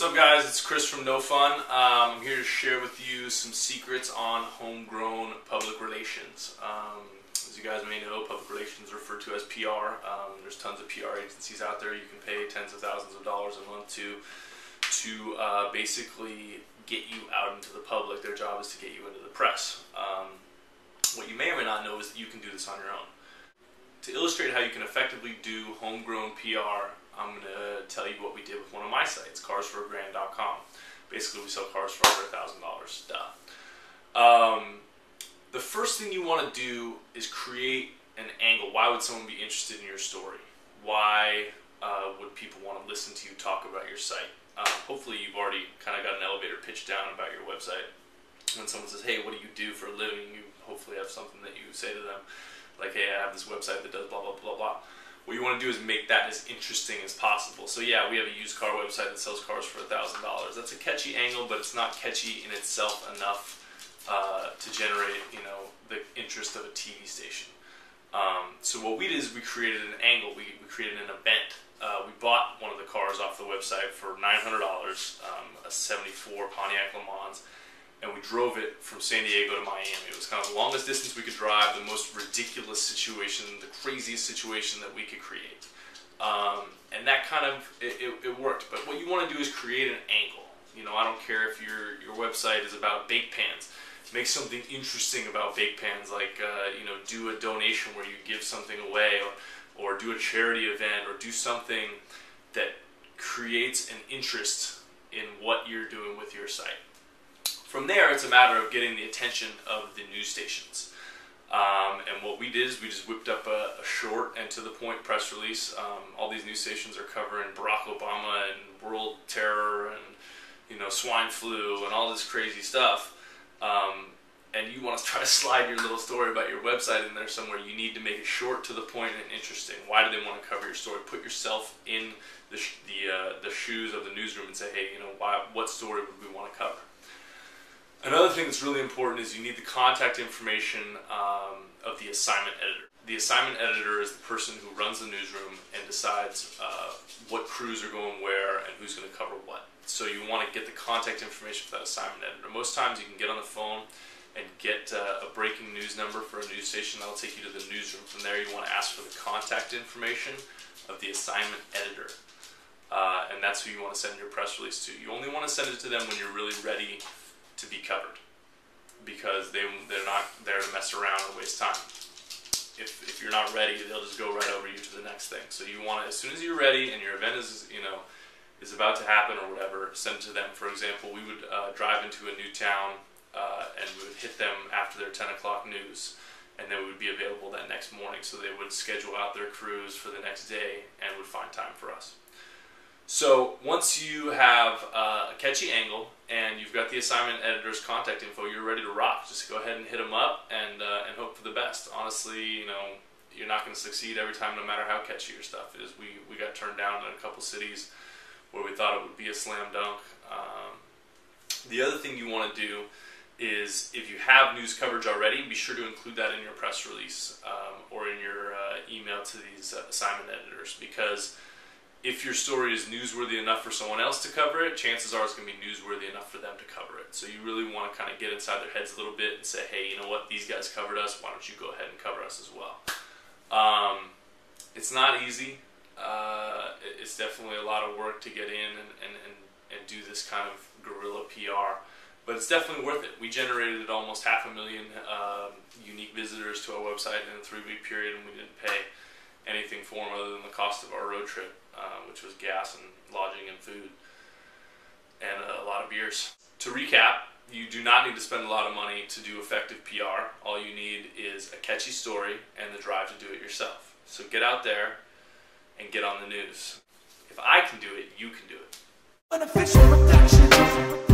What's up, guys? It's Chris from No Fun. I'm here to share with you some secrets on homegrown public relations. As you guys may know, public relations is referred to as PR. There's tons of PR agencies out there. You can pay tens of thousands of dollars a month to basically get you out into the public. Their job is to get you into the press. What you may or may not know is that you can do this on your own. To illustrate how you can effectively do homegrown PR, I'm going to tell you what we did with one of my sites, carsforgrand.com. Basically, we sell cars for under $1,000. Duh. The first thing you want to do is create an angle. Why would someone be interested in your story? Why would people want to listen to you talk about your site? Hopefully, you've already kind of got an elevator pitch down about your website. When someone says, hey, what do you do for a living? You hopefully have something that you say to them. Like, hey, I have this website that does blah, blah, blah, blah. What you want to do is make that as interesting as possible. So yeah, we have a used car website that sells cars for $1,000. That's a catchy angle, but it's not catchy in itself enough to generate, the interest of a TV station. So what we did is we created an angle. We created an event. We bought one of the cars off the website for $900, a '74 Pontiac Le Mans. And we drove it from San Diego to Miami. It was kind of the longest distance we could drive, the most ridiculous situation, the craziest situation that we could create. And that kind of, it worked. But what you want to do is create an angle. I don't care if your website is about bake pans. Make something interesting about bake pans, like, do a donation where you give something away, or do a charity event, or do something that creates an interest in what you're doing with your site. From there, it's a matter of getting the attention of the news stations. And what we did is we just whipped up a short and to-the-point press release. All these news stations are covering Barack Obama and world terror and swine flu and all this crazy stuff. And you want to try to slide your little story about your website in there somewhere. You need to make it short, to the point, and interesting. Why do they want to cover your story? Put yourself in the shoes of the newsroom and say, hey, what story would we want to cover? Another thing that's really important is you need the contact information of the assignment editor. The assignment editor is the person who runs the newsroom and decides what crews are going where and who's going to cover what. So you want to get the contact information for that assignment editor. Most times you can get on the phone and get a breaking news number for a news station. That'll take you to the newsroom. From there you want to ask for the contact information of the assignment editor. And that's who you want to send your press release to. You only want to send it to them when you're really ready to be covered, because they're not there to mess around and waste time. If you're not ready, they'll just go right over you to the next thing. So you want to, as soon as you're ready and your event is about to happen or whatever, send it to them. For example, we would drive into a new town and we would hit them after their 10 o'clock news, and then we would be available that next morning. So they would schedule out their crews for the next day and would find time for us. So once you have a catchy angle and you've got the assignment editor's contact info, you're ready to rock. Just go ahead and hit them up and hope for the best. Honestly, you're not going to succeed every time, no matter how catchy your stuff is. We got turned down in a couple cities where we thought it would be a slam dunk. The other thing you want to do is, if you have news coverage already, be sure to include that in your press release or in your email to these assignment editors, because if your story is newsworthy enough for someone else to cover it, chances are it's going to be newsworthy enough for them to cover it. So you really want to kind of get inside their heads a little bit and say, hey, you know what, these guys covered us, why don't you go ahead and cover us as well. It's not easy. It's definitely a lot of work to get in and do this kind of guerrilla PR, but it's definitely worth it. We generated almost 500,000 unique visitors to our website in a 3-week period, and we didn't pay anything for them other than the cost of our road trip, which was gas and lodging and food and a lot of beers. To recap, you do not need to spend a lot of money to do effective PR. All you need is a catchy story and the drive to do it yourself. So get out there and get on the news. If I can do it, you can do it. Unofficial production.